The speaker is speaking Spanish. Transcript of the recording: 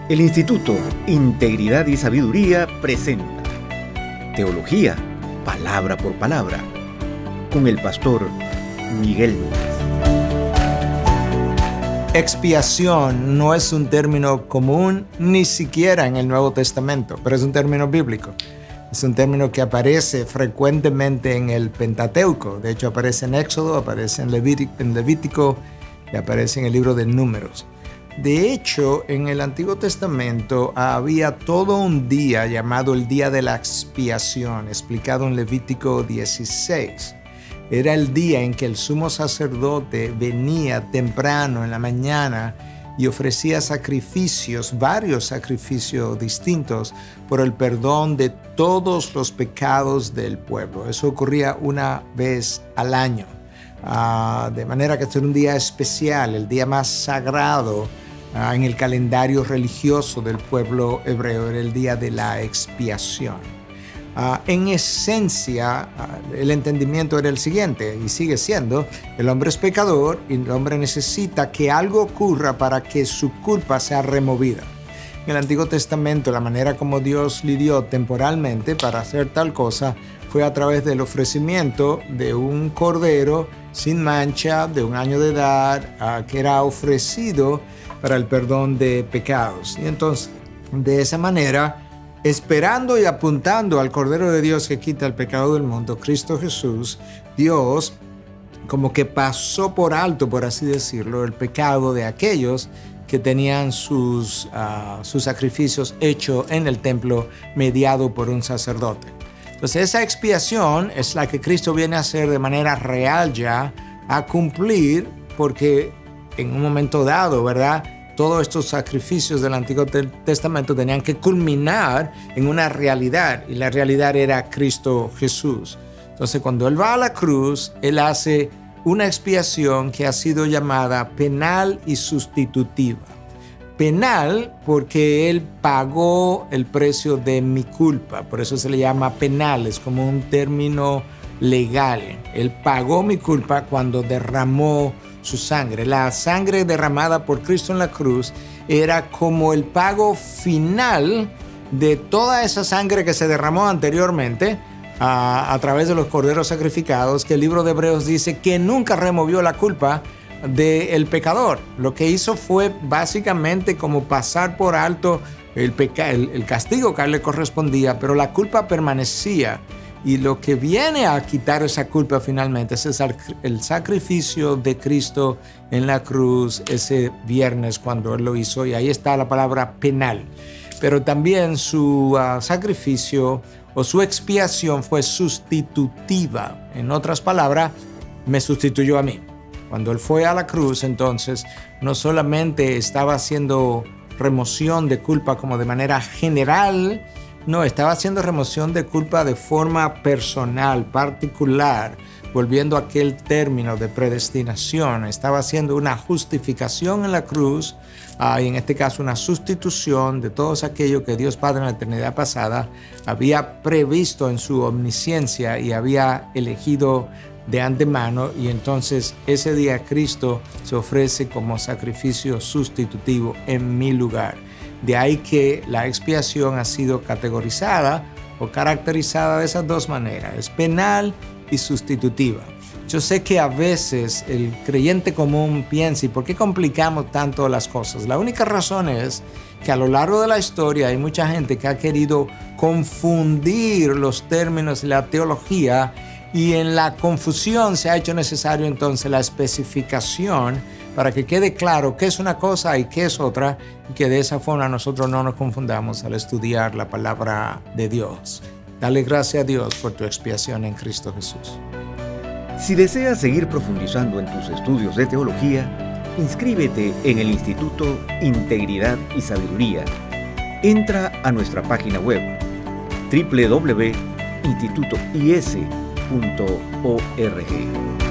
El Instituto Integridad y Sabiduría presenta Teología, Palabra por Palabra, con el pastor Miguel Núñez. Expiación no es un término común ni siquiera en el Nuevo Testamento, pero es un término bíblico. Es un término que aparece frecuentemente en el Pentateuco. De hecho, aparece en Éxodo, aparece en Levítico y aparece en el libro de Números. De hecho, en el Antiguo Testamento había todo un día llamado el Día de la Expiación, explicado en Levítico 16. Era el día en que el sumo sacerdote venía temprano en la mañana y ofrecía sacrificios, varios sacrificios distintos, por el perdón de todos los pecados del pueblo. Eso ocurría una vez al año. De manera que este era un día especial, el día más sagrado en el calendario religioso del pueblo hebreo, era el día de la expiación. En esencia, el entendimiento era el siguiente, y sigue siendo: el hombre es pecador y el hombre necesita que algo ocurra para que su culpa sea removida. En el Antiguo Testamento, la manera como Dios lidió temporalmente para hacer tal cosa fue a través del ofrecimiento de un cordero sin mancha, de 1 año de edad, que era ofrecido para el perdón de pecados. Y entonces, de esa manera, esperando y apuntando al Cordero de Dios que quita el pecado del mundo, Cristo Jesús, Dios como que pasó por alto, por así decirlo, el pecado de aquellos que tenían sus sacrificios hechos en el templo, mediado por un sacerdote. Entonces, esa expiación es la que Cristo viene a hacer de manera real ya, a cumplir, porque en un momento dado, ¿verdad?, todos estos sacrificios del Antiguo Testamento tenían que culminar en una realidad, y la realidad era Cristo Jesús. Entonces, cuando Él va a la cruz, Él hace una expiación que ha sido llamada penal y sustitutiva. Penal porque Él pagó el precio de mi culpa, por eso se le llama penal, es como un término legal. Él pagó mi culpa cuando derramó su sangre. La sangre derramada por Cristo en la cruz era como el pago final de toda esa sangre que se derramó anteriormente a través de los corderos sacrificados, que el libro de Hebreos dice que nunca removió la culpa del pecador. Lo que hizo fue básicamente como pasar por alto el castigo que a él le correspondía, pero la culpa permanecía. Y lo que viene a quitar esa culpa finalmente es el sacrificio de Cristo en la cruz ese viernes cuando Él lo hizo. Y ahí está la palabra penal. Pero también su sacrificio o su expiación fue sustitutiva. En otras palabras, me sustituyó a mí. Cuando Él fue a la cruz, entonces, no solamente estaba haciendo remoción de culpa como de manera general, no, estaba haciendo remoción de culpa de forma personal, particular, volviendo a aquel término de predestinación. Estaba haciendo una justificación en la cruz, y en este caso una sustitución de todo aquello que Dios Padre en la eternidad pasada había previsto en su omnisciencia y había elegido de antemano, y entonces ese día Cristo se ofrece como sacrificio sustitutivo en mi lugar. De ahí que la expiación ha sido categorizada o caracterizada de esas dos maneras, es penal y sustitutiva. Yo sé que a veces el creyente común piensa: ¿y por qué complicamos tanto las cosas? La única razón es que a lo largo de la historia hay mucha gente que ha querido confundir los términos de la teología, y en la confusión se ha hecho necesario entonces la especificación para que quede claro qué es una cosa y qué es otra, y que de esa forma nosotros no nos confundamos al estudiar la palabra de Dios. Dale gracias a Dios por tu expiación en Cristo Jesús. Si deseas seguir profundizando en tus estudios de teología, inscríbete en el Instituto Integridad y Sabiduría. Entra a nuestra página web www.institutois.org.